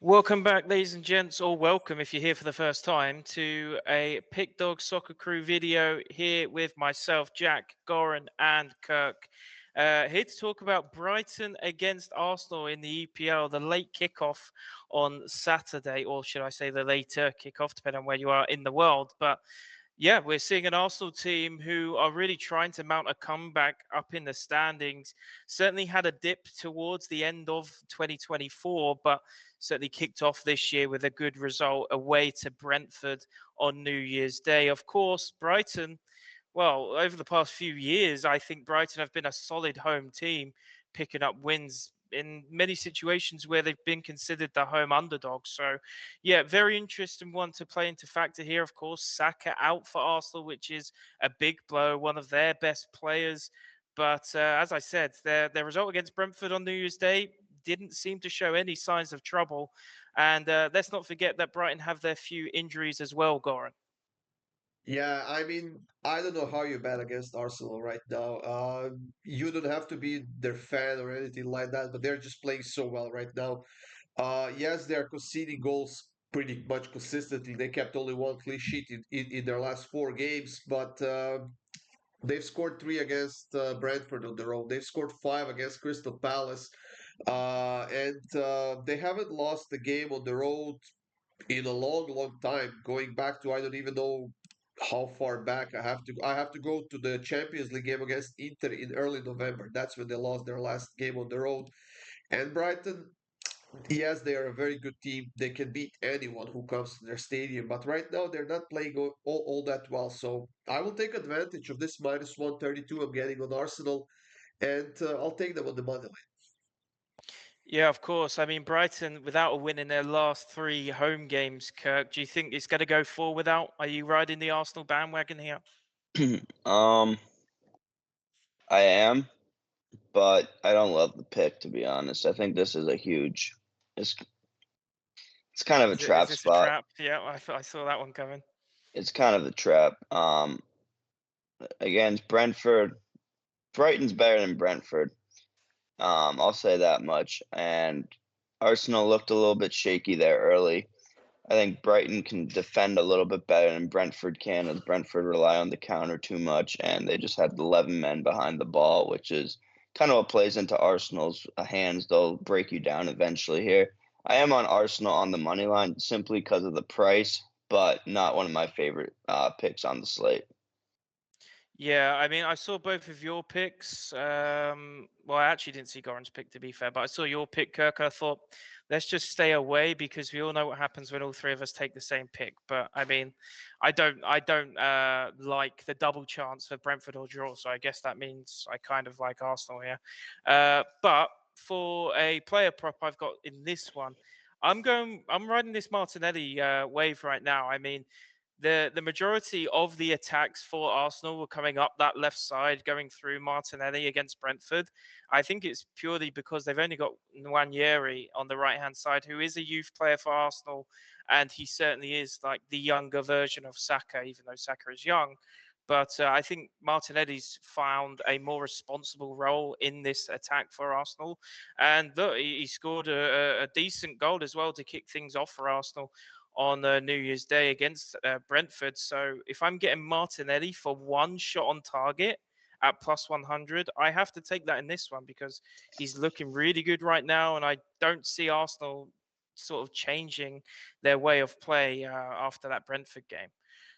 Welcome back, ladies and gents, or welcome if you're here for the first time to a Pick Dawgz Soccer Crew video here with myself, Jack, Goran, and Kirk. Here to talk about Brighton against Arsenal in the EPL, the late kickoff on Saturday, or should I say the later kickoff, depending on where you are in the world. But yeah, we're seeing an Arsenal team who are really trying to mount a comeback up in the standings. Certainly had a dip towards the end of 2024, but certainly kicked off this year with a good result away to Brentford on New Year's Day. Of course, Brighton, well, over the past few years, I think Brighton have been a solid home team, picking up wins in many situations where they've been considered the home underdog. So, yeah, very interesting one to play into factor here. Of course, Saka out for Arsenal, which is a big blow, one of their best players. But as I said, their result against Brentford on New Year's Day didn't seem to show any signs of trouble. And let's not forget that Brighton have their few injuries as well, Goran. Yeah, I mean, I don't know how you bet against Arsenal right now. You don't have to be their fan or anything like that, but they're just playing so well right now. Yes, they're conceding goals pretty much consistently. They kept only one clean sheet in their last four games, but they've scored three against Brentford on their own. They've scored five against Crystal Palace, and they haven't lost the game on the road in a long, long time. Going back to I don't even know how far back I have to go to the Champions League game against Inter in early November. That's when they lost their last game on the road. And Brighton, yes, they are a very good team. They can beat anyone who comes to their stadium. But right now they're not playing all that well. So I will take advantage of this minus 132 I'm getting on Arsenal, and I'll take them on the money line. Yeah, of course. I mean, Brighton, without a win in their last three home games, Kirk, do you think it's going to go four without? Are you riding the Arsenal bandwagon here? Um, I am, but I don't love the pick, to be honest. I think this is a huge. It's it's kind of a Is trap this a spot. trap? Yeah, I thought I saw that one coming. It's kind of a trap. Against Brentford, Brighton's better than Brentford. I'll say that much. And Arsenal looked a little bit shaky there early. I think Brighton can defend a little bit better than Brentford can, as Brentford rely on the counter too much, and they just have 11 men behind the ball, which is kind of what plays into Arsenal's hands. They'll break you down eventually here. I am on Arsenal on the money line simply because of the price, but not one of my favorite picks on the slate. Yeah, I mean, I saw both of your picks. Well, I actually didn't see Goran's pick, to be fair, but I saw your pick, Kirk. I thought, let's just stay away because we all know what happens when all three of us take the same pick. But I mean, I don't like the double chance for Brentford or draw, so I guess that means I kind of like Arsenal here. But for a player prop I've got in this one, I'm riding this Martinelli wave right now. I mean, the majority of the attacks for Arsenal were coming up that left side, going through Martinelli against Brentford. I think it's purely because they've only got Nwaneri on the right hand side, who is a youth player for Arsenal, and he certainly is like the younger version of Saka, even though Saka is young. But I think Martinelli's found a more responsible role in this attack for Arsenal. And look, he scored a decent goal as well to kick things off for Arsenal on New Year's Day against Brentford. So if I'm getting Martinelli for one shot on target at plus 100, I have to take that in this one because he's looking really good right now, and I don't see Arsenal sort of changing their way of play after that Brentford game.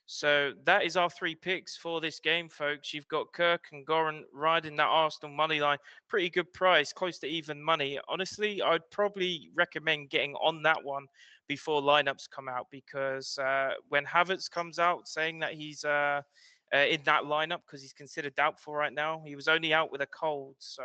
So that is our three picks for this game, folks. You've got Kirk and Goran riding that Arsenal money line. Pretty good price, close to even money. Honestly, I'd probably recommend getting on that one before lineups come out because when Havertz comes out saying that he's in that lineup because he's considered doubtful right now, he was only out with a cold. So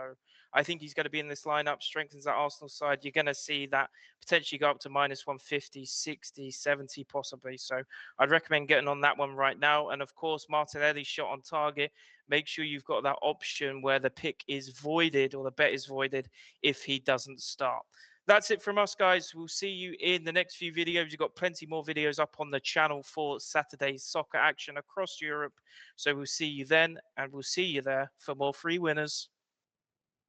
I think he's going to be in this lineup, strengthens that Arsenal side. You're going to see that potentially go up to minus 150, 60, 70 possibly. So I'd recommend getting on that one right now. And of course, Martinelli shot on target. Make sure you've got that option where the pick is voided or the bet is voided if he doesn't start. That's it from us, guys. We'll see you in the next few videos. You've got plenty more videos up on the channel for Saturday's soccer action across Europe. So we'll see you then, and we'll see you there for more free winners.